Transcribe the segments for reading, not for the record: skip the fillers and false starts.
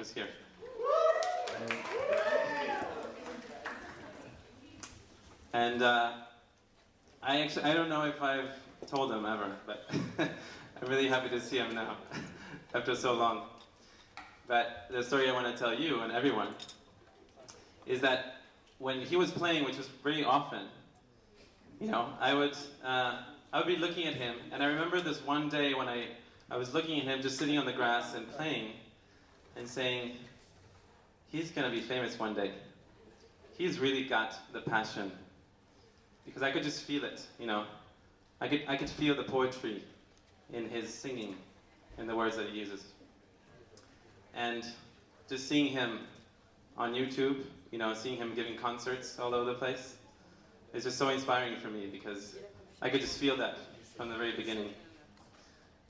was here. And I don't know if I've told him ever, but I'm really happy to see him now, after so long. But the story I want to tell you and everyone is that when he was playing, which was pretty often, you know, I would be looking at him, and I remember this one day when I was looking at him just sitting on the grass and playing, and saying, he's going to be famous one day. He's really got the passion. Because I could just feel it, you know. I could feel the poetry in his singing, in the words that he uses. And just seeing him on YouTube, you know, seeing him giving concerts all over the place, is just so inspiring for me because I could just feel that from the very beginning.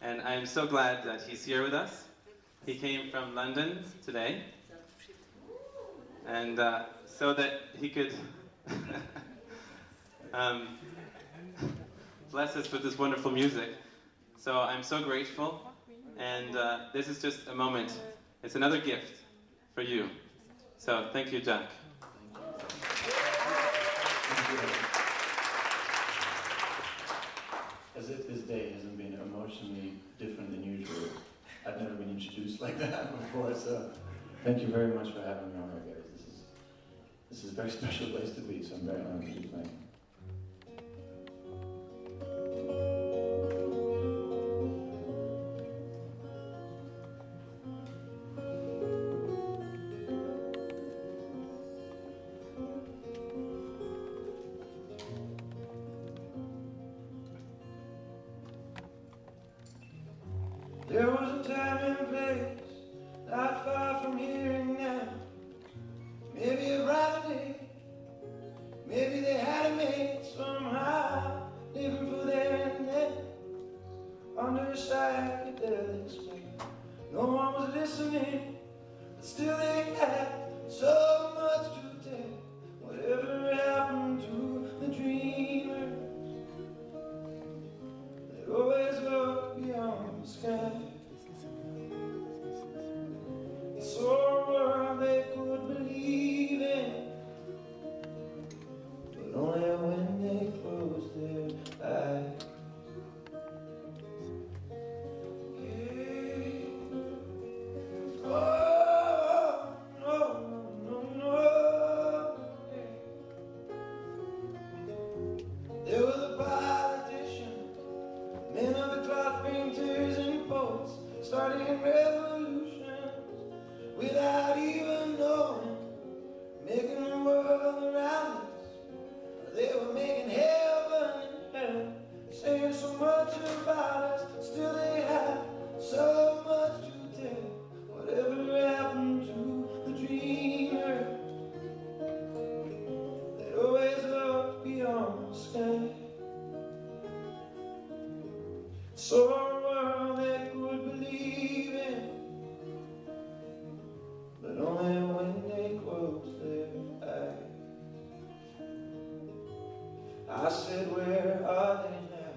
And I'm so glad that he's here with us. He came from London today, and so that he could bless us with this wonderful music. So I'm so grateful, and this is just a moment. It's another gift for you. So thank you, Jack. As if this day hasn't been emotionally different than usual. I've never been introduced like that before, so thank you very much for having me on here, guys. This is a very special place to be, so I'm very honored to be playing. There was a time and a place, not far from here and now. Maybe a brighter day, maybe they had it made somehow, living for there and then, under a psychedelic spell. No one was listening, but still they had so much to tell. Whatever happened to the dreamers that always looked beyond the sky? They saw a world they could believe in, but only when they closed their eyes. Starting revolutions without even knowing, making the world around us. They were making heaven and hell, saying so much about us. Still they had so much to tell. Whatever happened to the dreamer that always looked beyond the sky? So a world they could believe in, but only when they closed their eyes. I said, where are they now?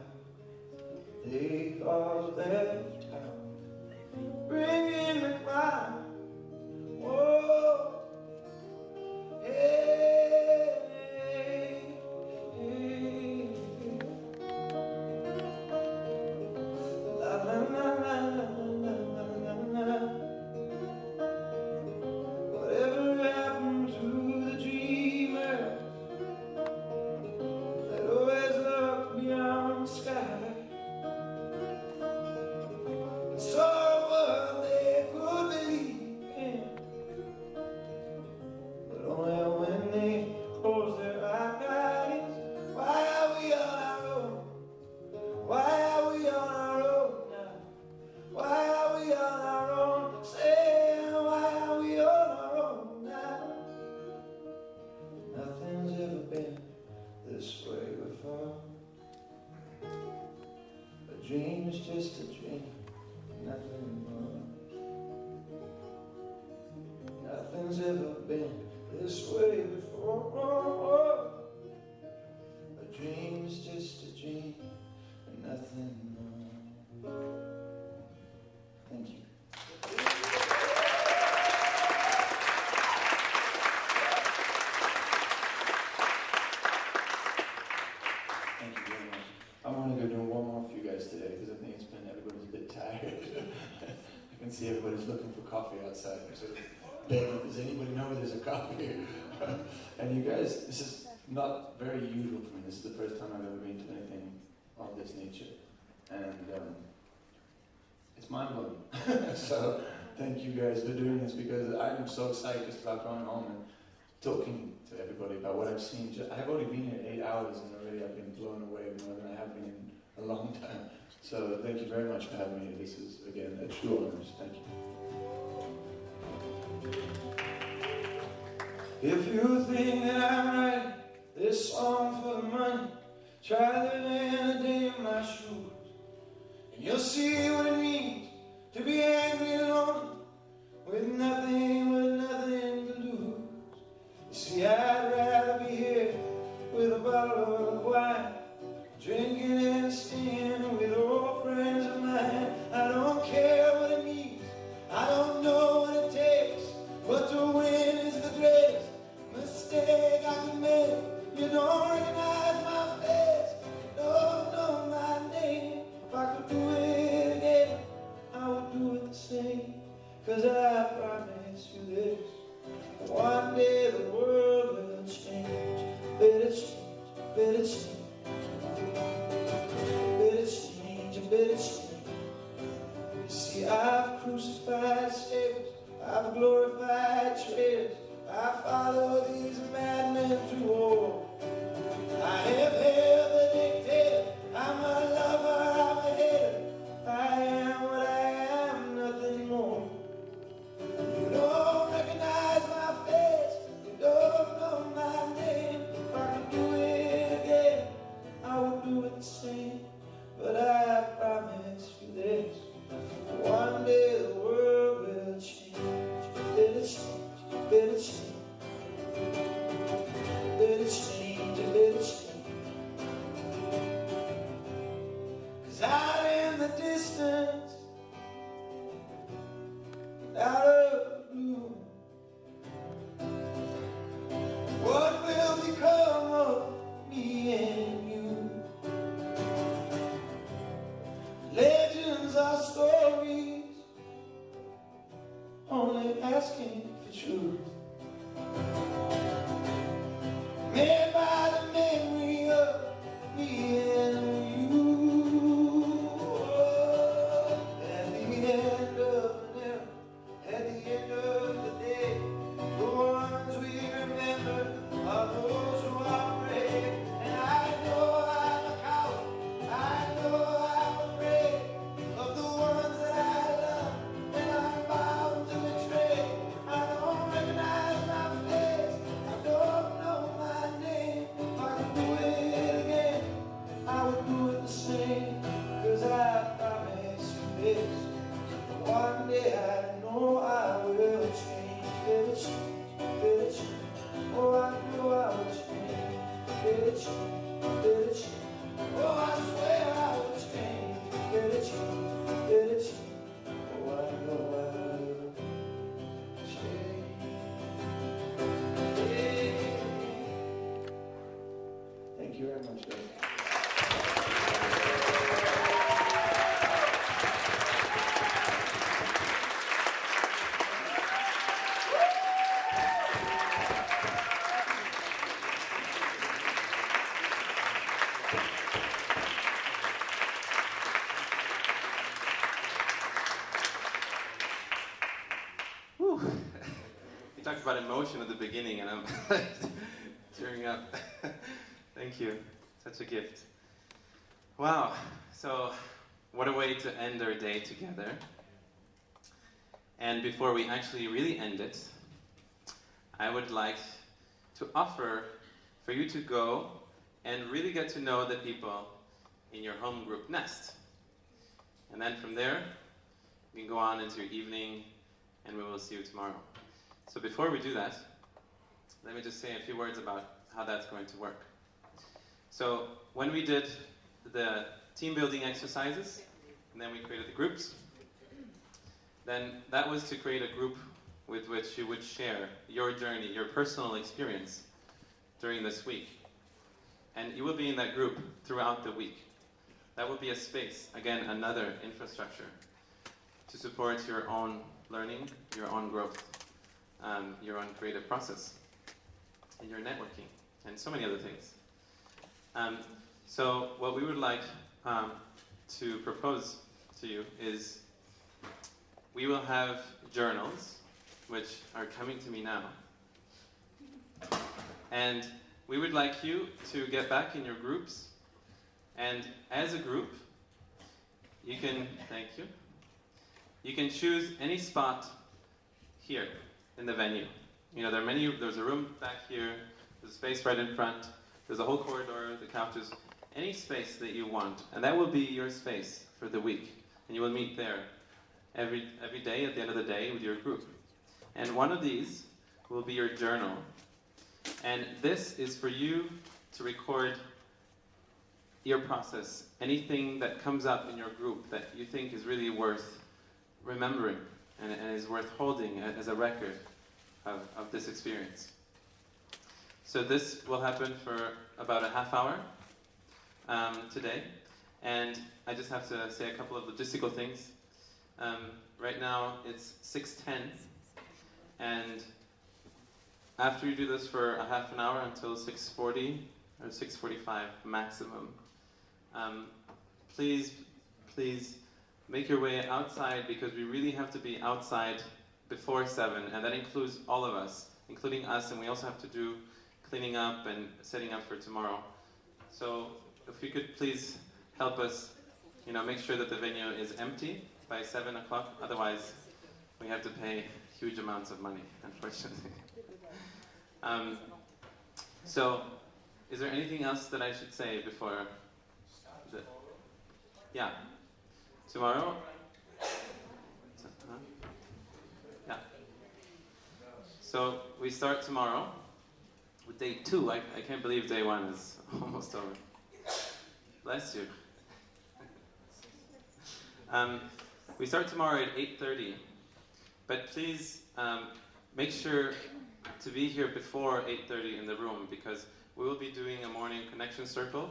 They've all left town, bringing the crowd. Whoa, hey, hey, hey. Whatever happened to the dreamer that always looked beyond the sky? And saw a world they could believe in, but only when they closed their eyes. Why are we on our own? Why are we on our own now? Why are we on our own? Say, why are we on our own now? Nothing's ever been this way before. A dream is just a dream, nothing more. Nothing's ever been this way before. A dream is just a dream, and nothing more. Thank you. coffee outside. So, begging, does anybody know where there's a coffee? And you guys, this is not very usual for me. This is the first time I've ever been to anything of this nature. And it's mind-blowing. So thank you guys for doing this, because I'm so excited just about going home and talking to everybody about what I've seen. I've only been here 8 hours and already I've been blown away more than I have been in a long time. So thank you very much for having me. This is, again, a true honor. Thank you. If you think that I'm writing this song for the money, try living a day in my shoes, and you'll see what it means to be angry and lonely, with nothing to lose. You see, I'd rather be here with a bottle of wine, drinking and singing with old friends of mine. I don't care what it means, I don't know what it takes, but to win is the greatest mistake I could make. You don't recognize my face, don't know my name. If I could do it again, I would do it the same. 'Cause I promise you this, one day the world will change. Better change, better change. Better change, better change. You see, I've crucified saviors, I've glorified traitors, I follow these madmen to war. I have held the dictator, I'm a lover, I'm a hater, I am what I am, nothing more. You don't recognize my face, you don't know my name. If I could do it again, I would do it the same. But I promise you this, one day the world will change. Better change, better change. Better change, better change. 'Cause out in the distance, out of the blue, what will become of me and you? Legends are stories, only asking for truth, made by the memory of me and you. At the end of an era, at the end of the day, the ones we remember are those who are brave. And I know I'm a coward, I know I'm afraid of the ones that I love, and I'm bound to betray. I don't recognize my face, I don't know my name. If I could do it again, I would do it the same. 'Cause I promise you this, one day I know I will change. Better change, better change. Oh, I know I will change. Better change, better change. Oh, I swear I will change. Better change, better change. Oh, I know I will change. Yeah. Thank you very much, guys. Whew. You talked about emotion at the beginning, and I'm tearing up. Thank you. Such a gift. Wow. So, what a way to end our day together. And before we actually really end it, I would like to offer for you to go and really get to know the people in your home group nest. And then from there, you can go on into your evening, and we will see you tomorrow. So before we do that, let me just say a few words about how that's going to work. So when we did the team building exercises, and then we created the groups, then that was to create a group with which you would share your journey, your personal experience during this week. And you will be in that group throughout the week. That will be a space, again, another infrastructure to support your own learning, your own growth, your own creative process, and your networking, and so many other things. So what we would like to propose to you is we will have journals, which are coming to me now. And we would like you to get back in your groups, and as a group, you can, thank you, you can choose any spot here in the venue. You know, there's a room back here, there's a space right in front, there's a whole corridor, the couches, any space that you want, and that will be your space for the week. And you will meet there every day at the end of the day with your group. And one of these will be your journal. And this is for you to record your process, anything that comes up in your group that you think is really worth remembering and is worth holding as a record of this experience. So this will happen for about a half hour today, and I just have to say a couple of logistical things. Right now it's 6:10, and after you do this for a half an hour until 6:40 or 6:45 maximum, please make your way outside, because we really have to be outside before 7, and that includes all of us, including us, and we also have to do cleaning up and setting up for tomorrow. So if you could please help us, make sure that the venue is empty by 7 o'clock, otherwise we have to pay huge amounts of money, unfortunately. So, is there anything else that I should say before? Yeah. Tomorrow? Yeah. So, we start tomorrow with day 2. I can't believe day 1 is almost over. Bless you. We start tomorrow at 8:30, but please make sure to be here before 8:30 in the room, because we will be doing a morning connection circle,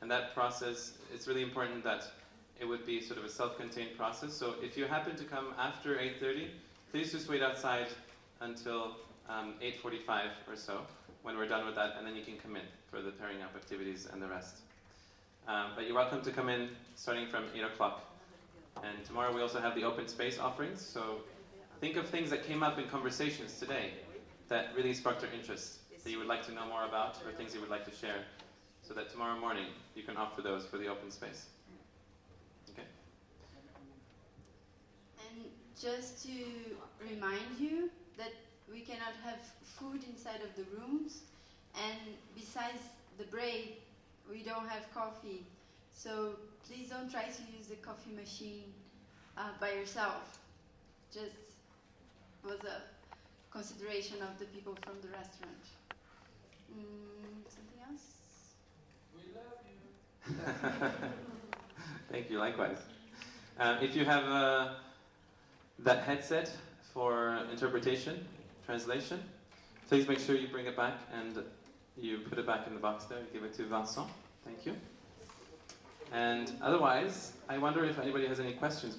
and that process, it's really important that it would be sort of a self-contained process. So if you happen to come after 8:30, please just wait outside until 8:45 or so, when we're done with that, and then you can come in for the pairing up activities and the rest. But you're welcome to come in starting from 8 o'clock. And tomorrow we also have the open space offerings, so think of things that came up in conversations today that really sparked your interest, that you would like to know more about, or things you would like to share, so that tomorrow morning you can opt for those for the open space. Okay? And just to remind you that we cannot have food inside of the rooms, and besides the break, we don't have coffee. So please don't try to use the coffee machine by yourself. Just was a consideration of the people from the restaurant. Something else? We love you. Thank you, likewise. If you have that headset for interpretation, translation, please make sure you bring it back and you put it back in the box there. Give it to Vincent. Thank you. And otherwise, I wonder if anybody has any questions before